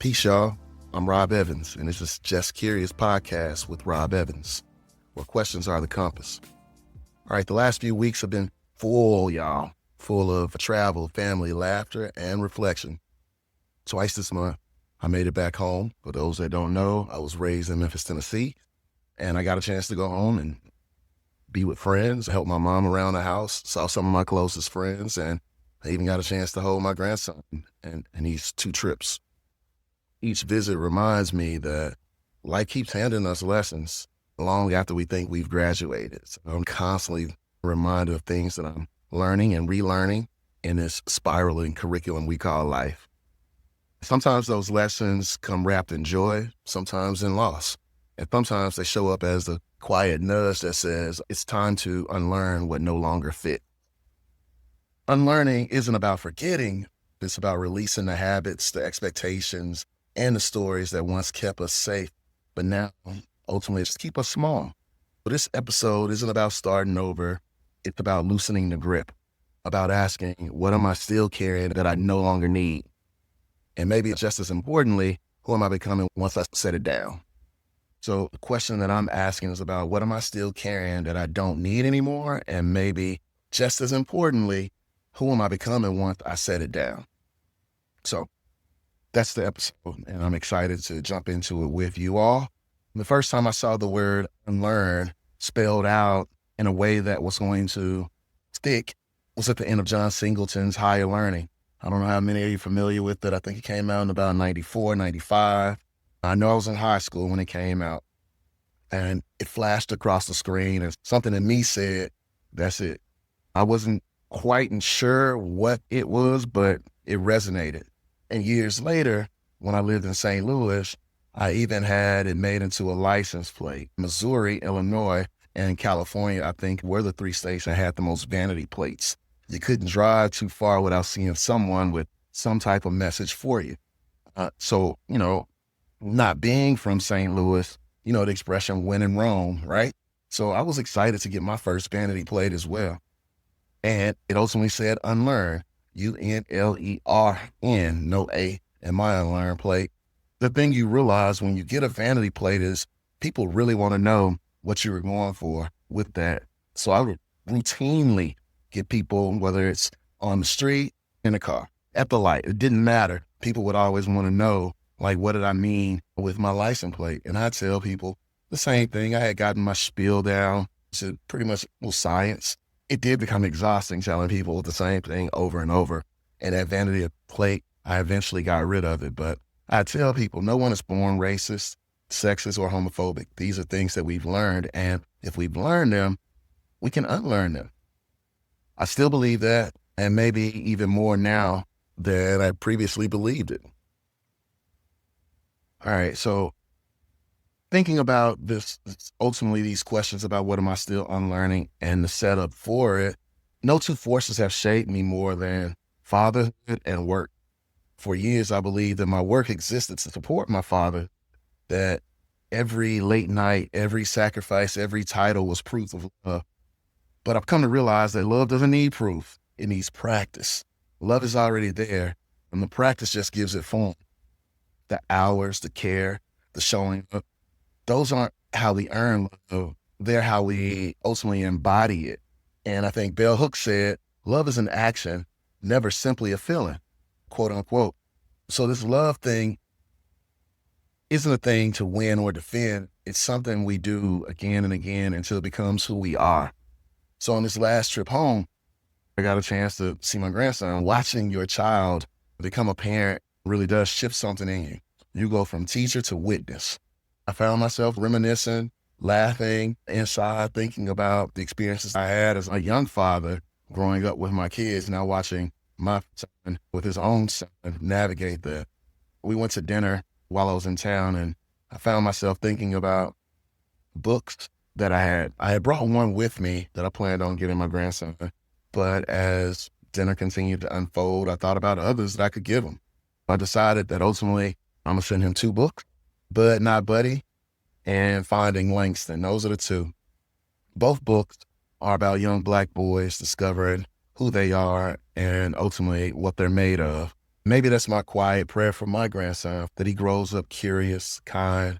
Peace, y'all. I'm Rob Evans, and this is Just Curious Podcast with Rob Evans, where questions are the compass. All right, the last few weeks have been full, y'all. Full of travel, family, laughter, and reflection. Twice this month, I made it back home. For those that don't know, I was raised in Memphis, Tennessee, and I got a chance to go home and be with friends, help my mom around the house, saw some of my closest friends, and I even got a chance to hold my grandson in these 2 trips. Each visit reminds me that life keeps handing us lessons long after we think we've graduated. So I'm constantly reminded of things that I'm learning and relearning in this spiraling curriculum we call life. Sometimes those lessons come wrapped in joy, sometimes in loss, and sometimes they show up as a quiet nudge that says it's time to unlearn what no longer fit. Unlearning isn't about forgetting, it's about releasing the habits, the expectations, and the stories that once kept us safe, but now ultimately just keep us small. But this episode isn't about starting over. It's about loosening the grip, about asking, what am I still carrying that I no longer need? And maybe just as importantly, who am I becoming once I set it down? So the question that I'm asking is about what am I still carrying that I don't need anymore? And maybe just as importantly, who am I becoming once I set it down? So that's the episode, and I'm excited to jump into it with you all. The first time I saw the word unlearn spelled out in a way that was going to stick was at the end of John Singleton's Higher Learning. I don't know how many of you are familiar with it. I think it came out in about 94, 95. I know I was in high school when it came out, and it flashed across the screen, and something in me said, that's it. I wasn't quite sure what it was, but it resonated. And years later, when I lived in St. Louis, I even had it made into a license plate. Missouri, Illinois, and California, I think, were the 3 states that had the most vanity plates. You couldn't drive too far without seeing someone with some type of message for you. So, not being from St. Louis, the expression when in Rome, right? So I was excited to get my first vanity plate as well. And it ultimately said unlearn, UNLERN, no A in my unlearn plate. The thing you realize when you get a vanity plate is people really want to know what you were going for with that. So I would routinely get people, whether it's on the street, in a car, at the light, it didn't matter. People would always want to know, like, what did I mean with my license plate? And I tell people the same thing. I had gotten my spiel down to pretty much science. It did become exhausting telling people the same thing over and over. And that vanity plate, I eventually got rid of it. But I tell people no one is born racist, sexist, or homophobic. These are things that we've learned. And if we've learned them, we can unlearn them. I still believe that, and maybe even more now than I previously believed it. All right, so thinking about this, ultimately these questions about what am I still unlearning and the setup for it, no 2 forces have shaped me more than fatherhood and work. For years, I believed that my work existed to support my father, that every late night, every sacrifice, every title was proof of love. But I've come to realize that love doesn't need proof. It needs practice. Love is already there, and the practice just gives it form. The hours, the care, the showing up, those aren't how we earn love. They're how we ultimately embody it. And I think Bell Hooks said, love is an action, never simply a feeling, quote unquote. So this love thing isn't a thing to win or defend. It's something we do again and again until it becomes who we are. So on this last trip home, I got a chance to see my grandson. Watching your child become a parent really does shift something in you. You go from teacher to witness. I found myself reminiscing, laughing inside, thinking about the experiences I had as a young father growing up with my kids, now watching my son with his own son navigate that. We went to dinner while I was in town, and I found myself thinking about books that I had. I had brought one with me that I planned on getting my grandson, but as dinner continued to unfold, I thought about others that I could give him. I decided that ultimately I'm gonna send him 2 books, Bud Not Buddy and Finding Langston. Those are the 2. Both books are about young Black boys discovering who they are and ultimately what they're made of. Maybe that's my quiet prayer for my grandson, that he grows up curious, kind,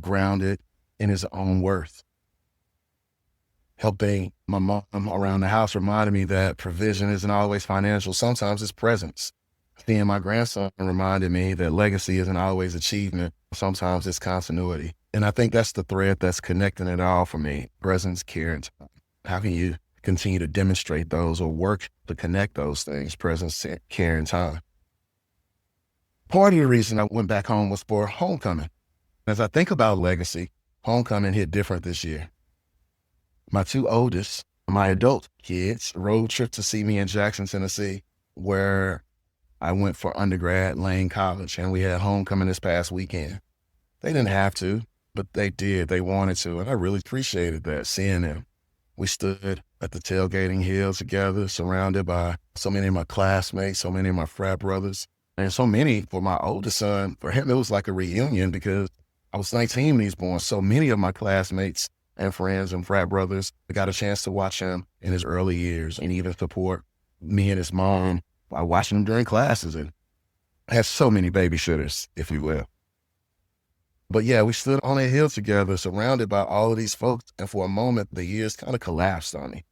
grounded in his own worth. Helping my mom around the house reminded me that provision isn't always financial. Sometimes it's presence. Seeing my grandson reminded me that legacy isn't always achievement. Sometimes it's continuity. And I think that's the thread that's connecting it all for me: presence, care, and time. How can you continue to demonstrate those or work to connect those things: presence, care, and time? Part of the reason I went back home was for homecoming. As I think about legacy, homecoming hit different this year. My two oldest, my adult kids, road trip to see me in Jackson, Tennessee, where I went for undergrad, Lane College, and we had homecoming this past weekend. They didn't have to, but they did. They wanted to, and I really appreciated that, seeing them. We stood at the tailgating hill together, surrounded by so many of my classmates, so many of my frat brothers, and so many for my oldest son. For him, it was like a reunion because I was 19 when he was born. So many of my classmates and friends and frat brothers got a chance to watch him in his early years and even support me and his mom by watching him during classes, and had so many babysitters, if you will. But yeah, we stood on a hill together, surrounded by all of these folks, and for a moment, the years kind of collapsed on me.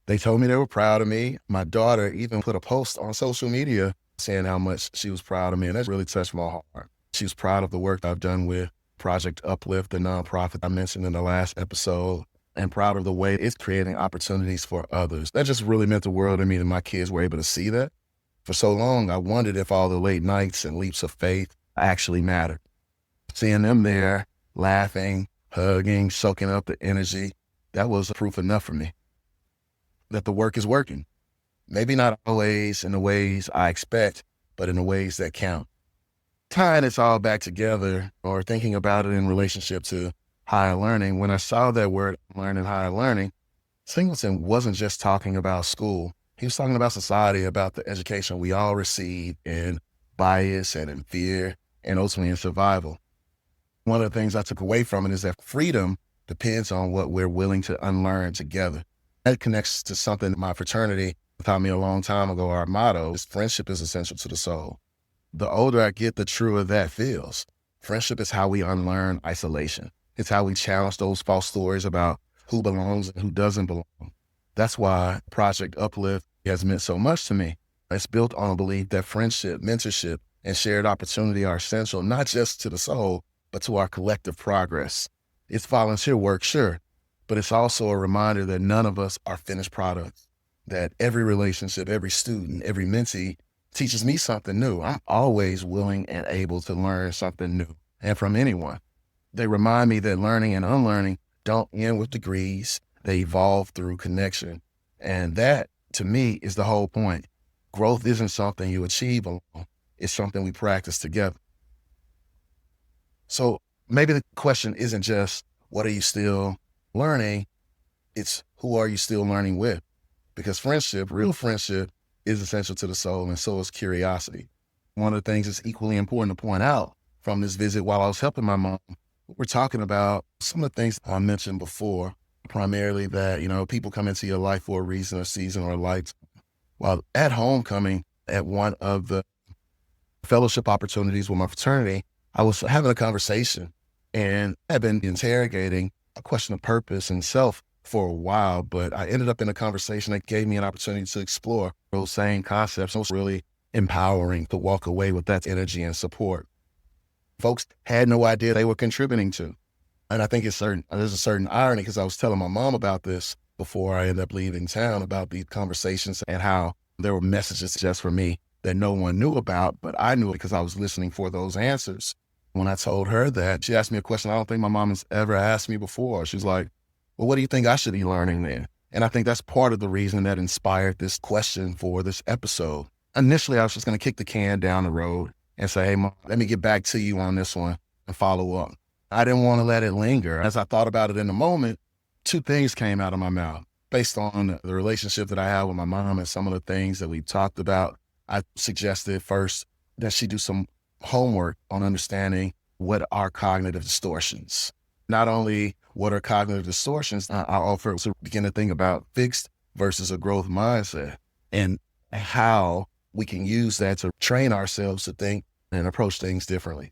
They told me they were proud of me. My daughter even put a post on social media saying how much she was proud of me, and that really touched my heart. She was proud of the work I've done with Project Uplift, the nonprofit I mentioned in the last episode, and proud of the way it's creating opportunities for others. That just really meant the world to me that my kids were able to see that. For so long, I wondered if all the late nights and leaps of faith actually mattered. Seeing them there, laughing, hugging, soaking up the energy, that was proof enough for me that the work is working. Maybe not always in the ways I expect, but in the ways that count. Tying this all back together, or thinking about it in relationship to higher learning, when I saw that word learning, higher learning, Singleton wasn't just talking about school. He was talking about society, about the education we all receive in bias and in fear and ultimately in survival. One of the things I took away from it is that freedom depends on what we're willing to unlearn together. That connects to something my fraternity taught me a long time ago. Our motto is friendship is essential to the soul. The older I get, the truer that feels. Friendship is how we unlearn isolation. It's how we challenge those false stories about who belongs and who doesn't belong. That's why Project Uplift has meant so much to me. It's built on a belief that friendship, mentorship, and shared opportunity are essential, not just to the soul, but to our collective progress. It's volunteer work, sure, but it's also a reminder that none of us are finished products, that every relationship, every student, every mentee teaches me something new. I'm always willing and able to learn something new, and from anyone. They remind me that learning and unlearning don't end with degrees. They evolve through connection. And that, to me, is the whole point. Growth isn't something you achieve alone. It's something we practice together. So maybe the question isn't just, what are you still learning? It's, who are you still learning with? Because friendship, real friendship, is essential to the soul, and so is curiosity. One of the things that's equally important to point out from this visit while I was helping my mom, we're talking about some of the things I mentioned before, primarily that, people come into your life for a reason, a season, or a lifetime. While at homecoming, at one of the fellowship opportunities with my fraternity, I was having a conversation and I've been interrogating a question of purpose and self for a while, but I ended up in a conversation that gave me an opportunity to explore those same concepts. It was really empowering to walk away with that energy and support. Folks had no idea they were contributing to. And I think there's a certain irony, because I was telling my mom about this before I ended up leaving town, about these conversations and how there were messages just for me that no one knew about, but I knew it because I was listening for those answers. When I told her that, she asked me a question I don't think my mom has ever asked me before. She's like, well, what do you think I should be learning then? And I think that's part of the reason that inspired this question for this episode. Initially, I was just going to kick the can down the road and say, hey, Mom, let me get back to you on this one and follow up. I didn't want to let it linger. As I thought about it in the moment, two things came out of my mouth. Based on the relationship that I have with my mom and some of the things that we talked about, I suggested first that she do some homework on understanding what are cognitive distortions. Not only what are cognitive distortions, I offer to begin to think about fixed versus a growth mindset, and how we can use that to train ourselves to think and approach things differently.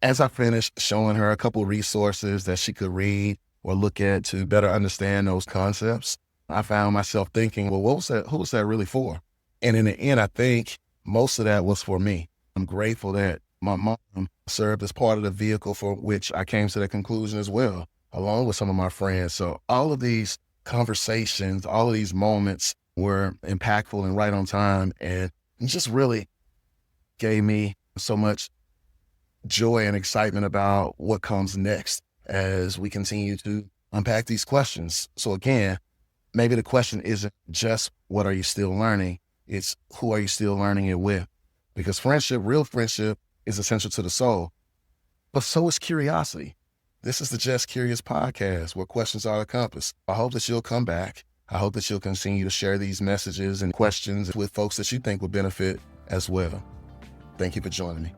As I finished showing her a couple resources that she could read or look at to better understand those concepts, I found myself thinking, well, who was that really for? And in the end, I think most of that was for me. I'm grateful that my mom served as part of the vehicle for which I came to that conclusion as well, along with some of my friends. So all of these conversations, all of these moments were impactful and right on time, and just really gave me so much joy and excitement about what comes next as we continue to unpack these questions. So again, maybe the question isn't just what are you still learning? It's who are you still learning it with? Because friendship, real friendship, is essential to the soul, but so is curiosity. This is the Just Curious podcast where questions are the compass. I hope that you'll come back. I hope that you'll continue to share these messages and questions with folks that you think will benefit as well. Thank you for joining me.